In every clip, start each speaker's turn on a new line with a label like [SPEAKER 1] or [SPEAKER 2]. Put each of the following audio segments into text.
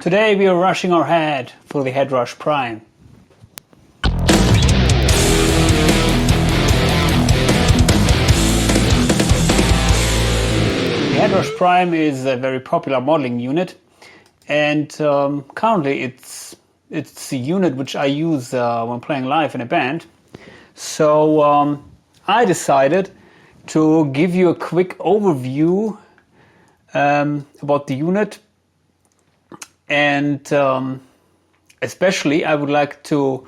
[SPEAKER 1] Today we are rushing our head for the Headrush Prime. The Headrush Prime is a very popular modeling unit, and currently it's the unit which I use when playing live in a band. So I decided to give you a quick overview about the unit, and especially I would like to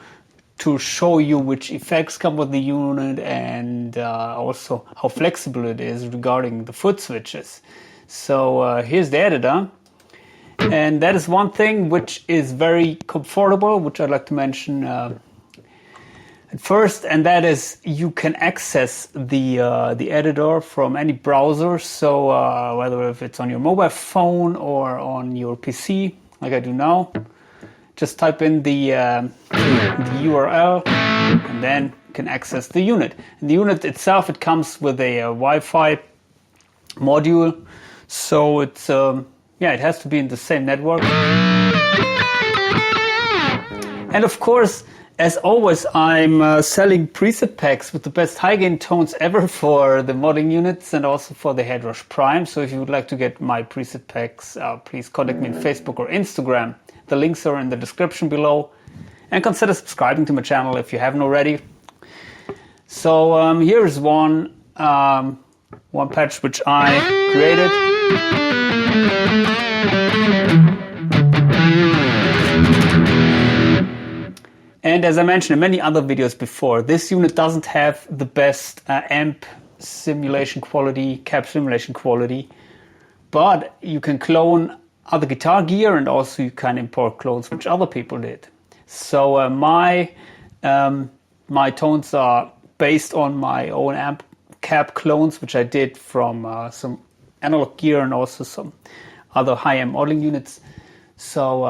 [SPEAKER 1] show you which effects come with the unit, and also how flexible it is regarding the foot switches. So here's the editor, and that is one thing which is very comfortable, which I'd like to mention at first, and that is you can access the editor from any browser. So whether if it's on your mobile phone or on your PC, like I do now, just type in the URL, and then you can access the unit. And the unit itself, it comes with a Wi-Fi module, so it's yeah, it has to be in the same network. And of course, as always, I'm selling preset packs with the best high gain tones ever for the modding units and also for the Headrush Prime. So if you would like to get my preset packs, please contact me on Facebook or Instagram. The links are in the description below. And consider subscribing to my channel if you haven't already. So here is one patch which I created. And as I mentioned in many other videos before, this unit doesn't have the best amp simulation quality, cab simulation quality, but you can clone other guitar gear, and also you can import clones which other people did. So my tones are based on my own amp cab clones, which I did from some analog gear and also some other high-end modeling units. So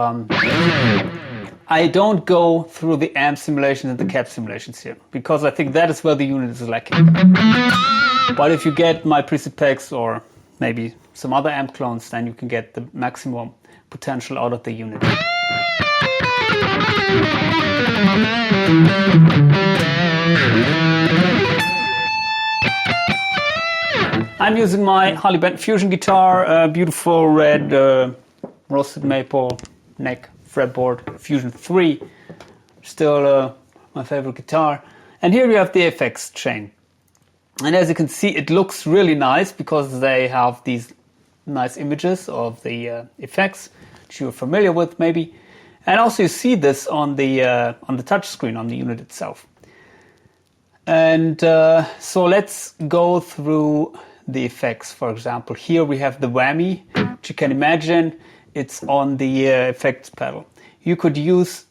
[SPEAKER 1] I don't go through the amp simulations and the cab simulations here, because I think that is where the unit is lacking. But if you get my preset packs or maybe some other amp clones, then you can get the maximum potential out of the unit. I'm using my Harley Benton Fusion guitar, beautiful red roasted maple neck fretboard Fusion 3, still my favorite guitar. And here you have the FX chain. And as you can see, it looks really nice because they have these nice images of the effects, which you're familiar with maybe. And also you see this on the touch screen on the unit itself. And so let's go through the effects. For example, here we have the whammy, which you can imagine it's on the effects pedal. You could use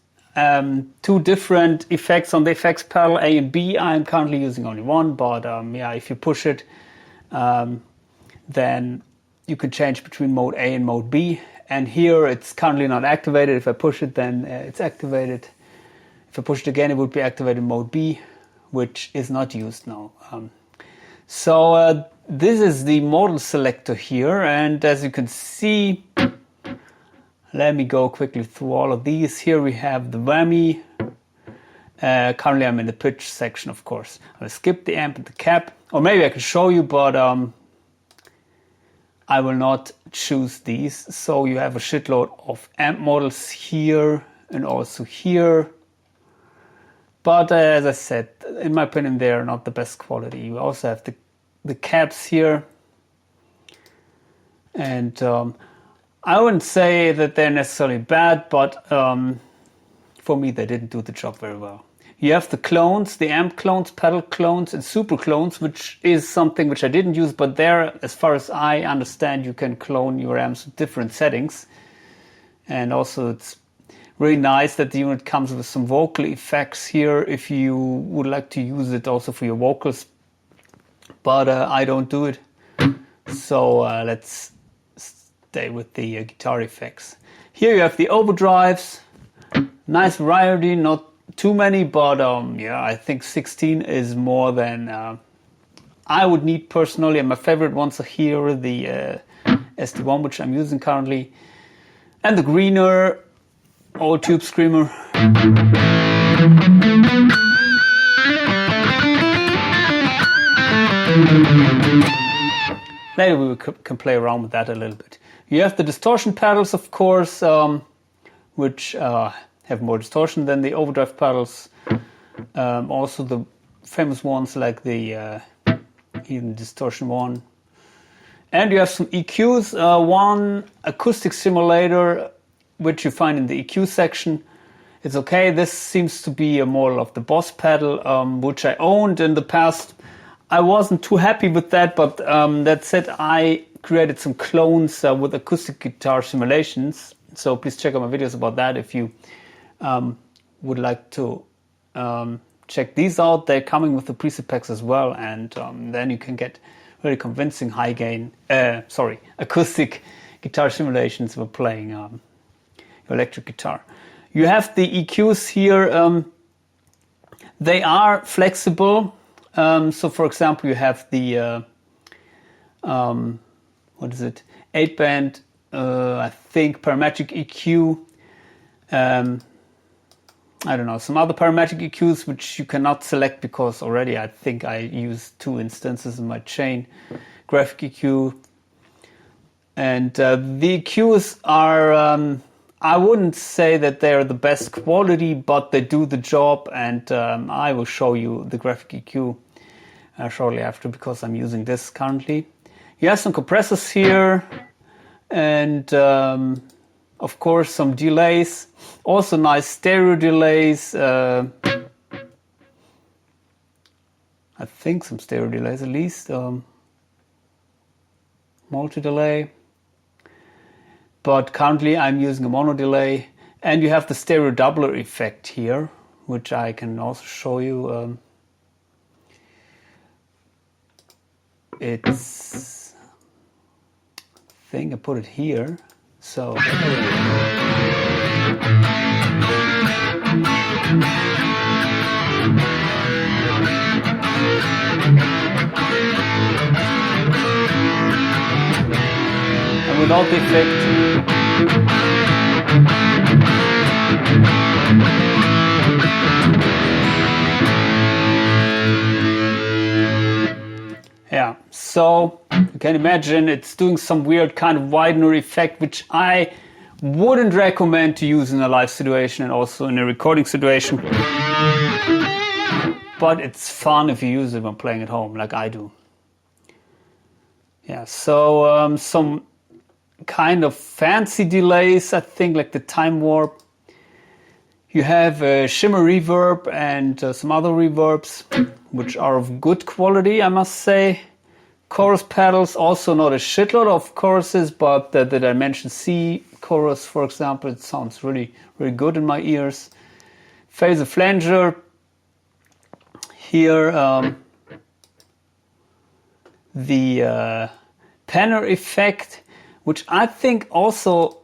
[SPEAKER 1] two different effects on the effects pedal, A and B. I'm currently using only one, but yeah, if you push it, then you can change between mode A and mode B. And here it's currently not activated. If I push it, then it's activated. If I push it again, it would be activated in mode B, which is not used now. So this is the model selector here, and as you can see, let me go quickly through all of these. Here we have the whammy. Currently I'm in the pitch section, of course. I'll skip the amp and the cab, or maybe I can show you, but I will not choose these. So you have a shitload of amp models here and also here. But as I said, in my opinion, they are not the best quality. You also have the cabs here. And I wouldn't say that they're necessarily bad, but for me they didn't do the job very well. You have the clones, the amp clones, pedal clones, and super clones, which is something which I didn't use, but there, as far as I understand, you can clone your amps with different settings. And also it's really nice that the unit comes with some vocal effects here if you would like to use it also for your vocals. But I don't do it. So let's stay with the guitar effects. Here you have the overdrives. Nice variety, not too many, but yeah, I think 16 is more than I would need personally. And my favorite ones are here, the SD1, which I'm using currently. And the greener old tube screamer. Later we can play around with that a little bit. You have the distortion pedals, of course, which have more distortion than the overdrive pedals. Also the famous ones like the even distortion one. And you have some EQs, one acoustic simulator, which you find in the EQ section. It's okay. This seems to be a model of the Boss pedal, which I owned in the past. I wasn't too happy with that, but that said, I created some clones with acoustic guitar simulations. So please check out my videos about that if you would like to check these out. They're coming with the preset packs as well, and then you can get really convincing high gain, acoustic guitar simulations for playing your electric guitar. You have the EQs here. They are flexible. So for example, you have the, 8-band, I think, parametric EQ. I don't know, some other parametric EQs which you cannot select because already I think I used 2 instances in my chain. Graphic EQ. And the EQs are, I wouldn't say that they're the best quality, but they do the job, and I will show you the graphic EQ shortly after because I'm using this currently. You have some compressors here, and of course some delays, also nice stereo delays, I think some stereo delays at least, multi-delay, but currently I'm using a mono delay. And you have the stereo doubler effect here, which I can also show you. It's, I think I put it here, so. And without the effect. Yeah, so you can imagine it's doing some weird kind of widener effect, which I wouldn't recommend to use in a live situation and also in a recording situation. But it's fun if you use it when playing at home, like I do. Yeah, so some kind of fancy delays, I think, like the time warp. You have a shimmer reverb and some other reverbs, which are of good quality, I must say. Chorus pedals, also not a shitload of choruses, but the Dimension C chorus, for example, it sounds really, really good in my ears. Phaser flanger. Here, the Penner effect, which I think also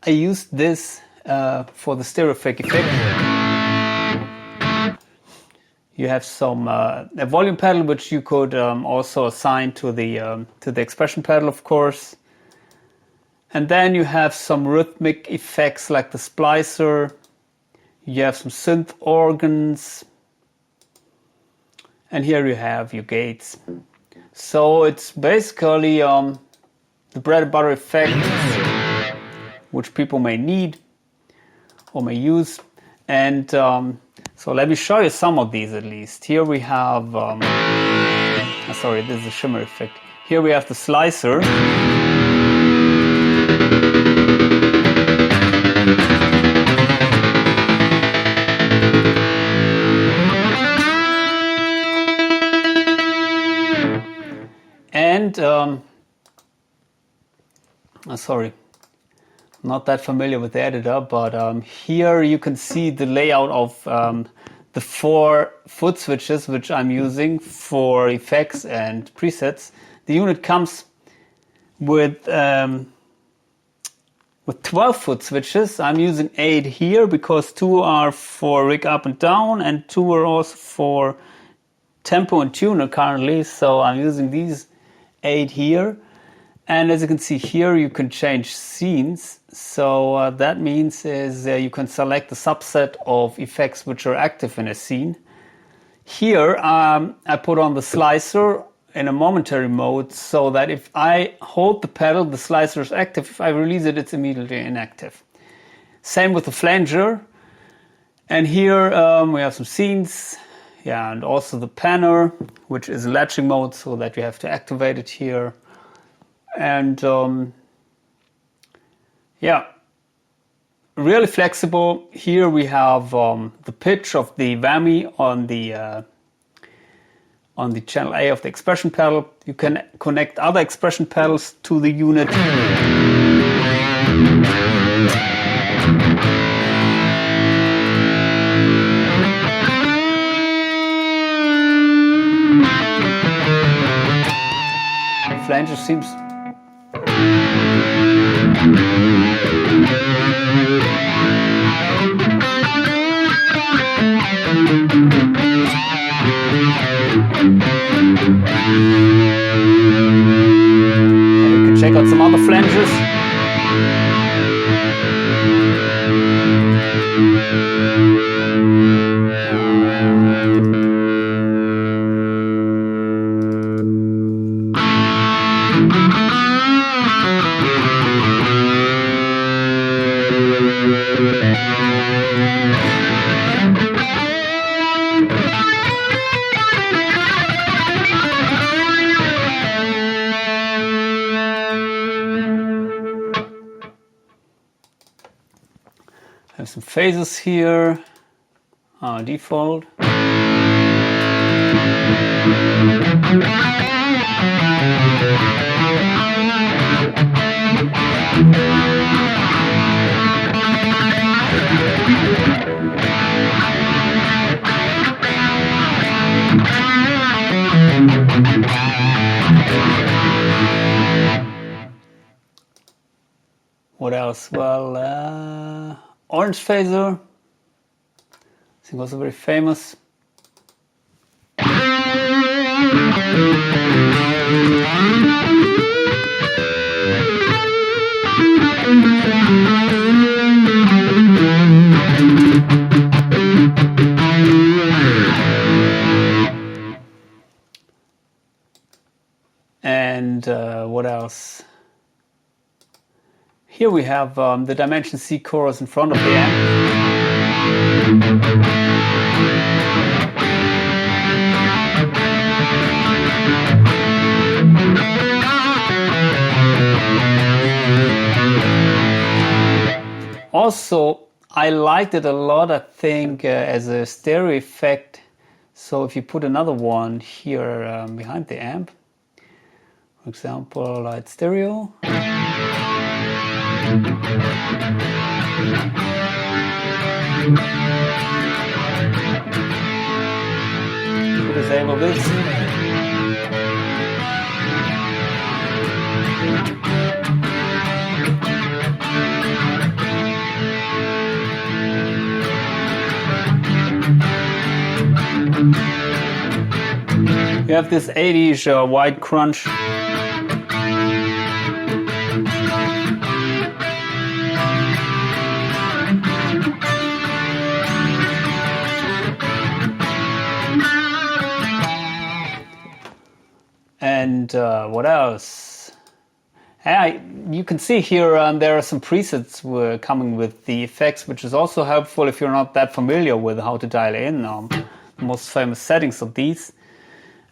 [SPEAKER 1] I used this for the stereo effect. You have some a volume pedal, which you could also assign to the expression pedal, of course. And then you have some rhythmic effects like the splicer. You have some synth organs. And here you have your gates. So it's basically the bread and butter effects, which people may need or may use. And so let me show you some of these at least. Here we have, sorry, this is a shimmer effect. Here we have the slicer. And, sorry, not that familiar with the editor, but here you can see the layout of the 4 foot switches which I'm using for effects and presets. The unit comes with 12 foot switches. I'm using 8 here because 2 are for rig up and down and 2 are also for tempo and tuner currently. So I'm using these 8 here. And as you can see here, you can change scenes. So that means is you can select a subset of effects which are active in a scene. Here I put on the slicer in a momentary mode so that if I hold the pedal, the slicer is active. If I release it, it's immediately inactive. Same with the flanger. And here we have some scenes. Yeah, and also the panner, which is latching mode, so that you have to activate it here. And yeah, really flexible. Here we have the pitch of the whammy on the channel A of the expression pedal. You can connect other expression pedals to the unit. The flanger seems you can check out some other flanges. Have some phases here, default. What else? Well, orange phaser, I think also very famous. And what else? Here we have the Dimension C chorus in front of the amp. Also, I liked it a lot, I think, as a stereo effect. So if you put another one here behind the amp, for example, light stereo. Disable this. You have this 80s white crunch. And what else? You can see here there are some presets coming with the effects, which is also helpful if you're not that familiar with how to dial in the most famous settings of these.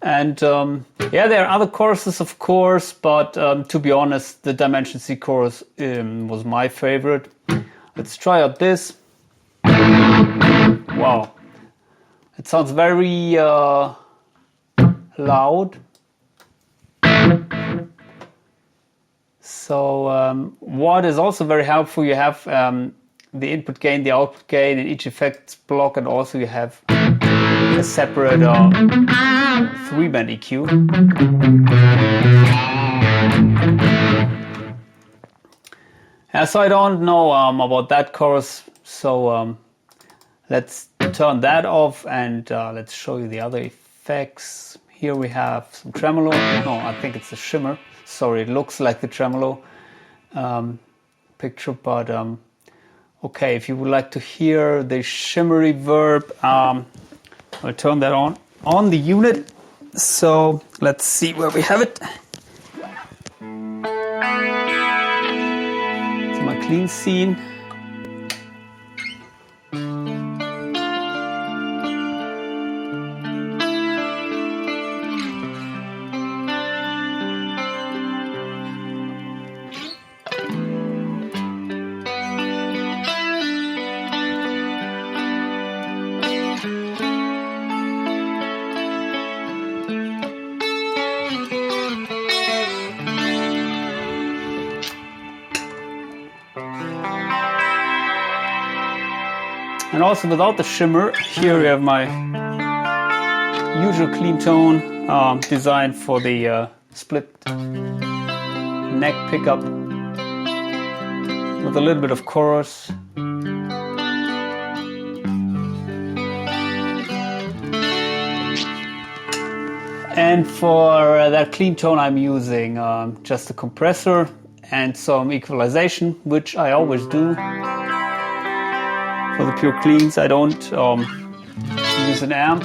[SPEAKER 1] And yeah, there are other choruses, of course, but to be honest, the Dimension C chorus was my favorite. Let's try out this. Wow, it sounds very loud. So what is also very helpful, you have the input gain, the output gain in each effects block, and also you have a separate 3-band EQ. So I don't know about that chorus, so let's turn that off and let's show you the other effects. Here we have some tremolo. No, I think it's a shimmer. Sorry, it looks like the tremolo picture, but okay, if you would like to hear the shimmery verb, I'll turn that on the unit. So let's see where we have it. It's my clean scene. And also without the shimmer, here we have my usual clean tone designed for the split neck pickup with a little bit of chorus. And for that clean tone I'm using just a compressor and some equalization, which I always do. For the pure cleans, I don't use an amp.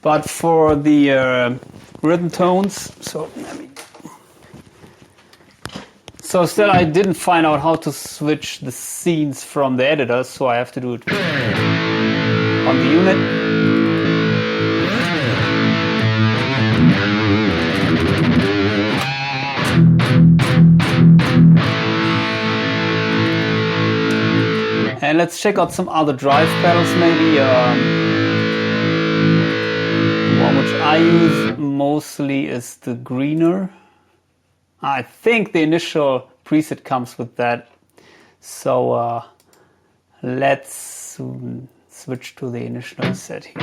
[SPEAKER 1] But for the rhythm tones, so still I didn't find out how to switch the scenes from the editor, so I have to do it on the unit. And let's check out some other drive pedals maybe. One which I use mostly is the greener. I think the initial preset comes with that. So let's switch to the initial set here.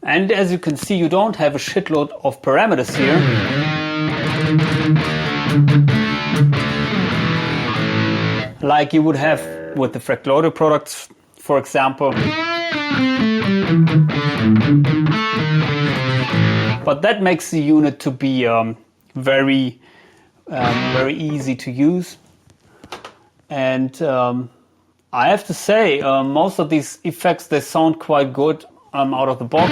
[SPEAKER 1] And as you can see, you don't have a shitload of parameters here. Like you would have with the Fractal Audio products, for example. But that makes the unit to be very easy to use. And I have to say, most of these effects, they sound quite good out of the box.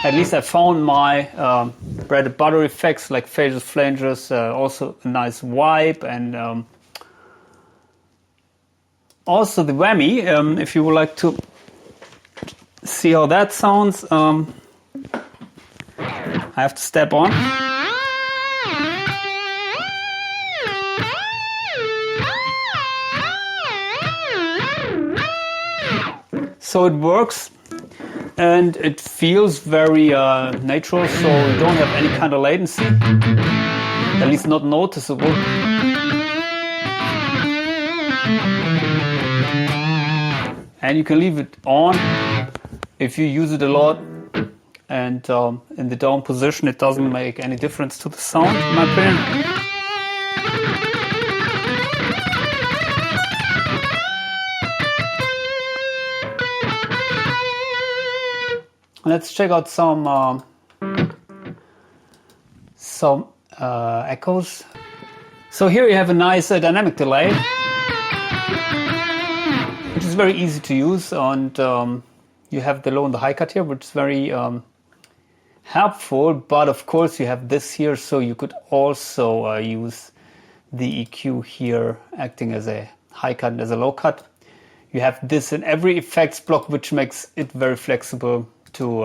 [SPEAKER 1] At least I found my bread and butter effects like phases, flanges, also a nice vibe, and also the whammy. If you would like to see how that sounds, I have to step on. So it works and it feels very natural, so you don't have any kind of latency, at least not noticeable. And you can leave it on if you use it a lot, and in the down position it doesn't make any difference to the sound, in my opinion. Let's check out some echoes. So here you have a nice dynamic delay, which is very easy to use, and you have the low and the high cut here, which is very helpful. But of course you have this here, so you could also use the EQ here acting as a high cut and as a low cut. You have this in every effects block, which makes it very flexible to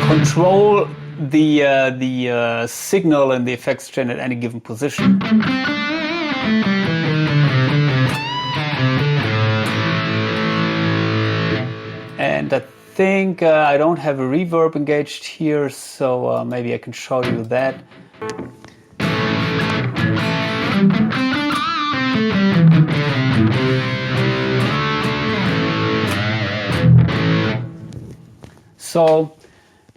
[SPEAKER 1] control the signal and the effects chain at any given position. think I don't have a reverb engaged here, so maybe I can show you that. So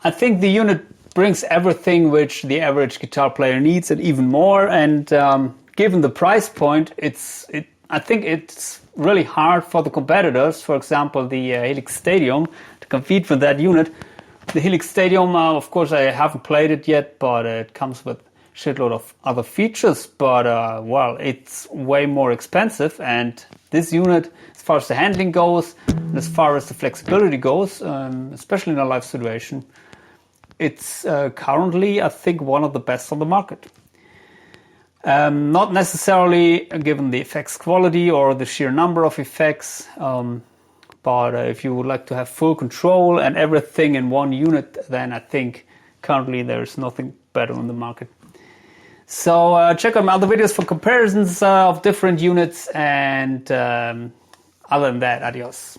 [SPEAKER 1] I think the unit brings everything which the average guitar player needs and even more, and given the price point, I think it's really hard for the competitors, for example the Helix Stadium, to compete with that unit. The Helix Stadium, of course I haven't played it yet, but it comes with a shitload of other features, but well, it's way more expensive, and this unit, as far as the handling goes, and as far as the flexibility goes, especially in a live situation, it's currently, I think, one of the best on the market. Not necessarily given the effects quality or the sheer number of effects, but if you would like to have full control and everything in one unit, then I think currently there's nothing better on the market. So check out my other videos for comparisons of different units, and other than that, adios.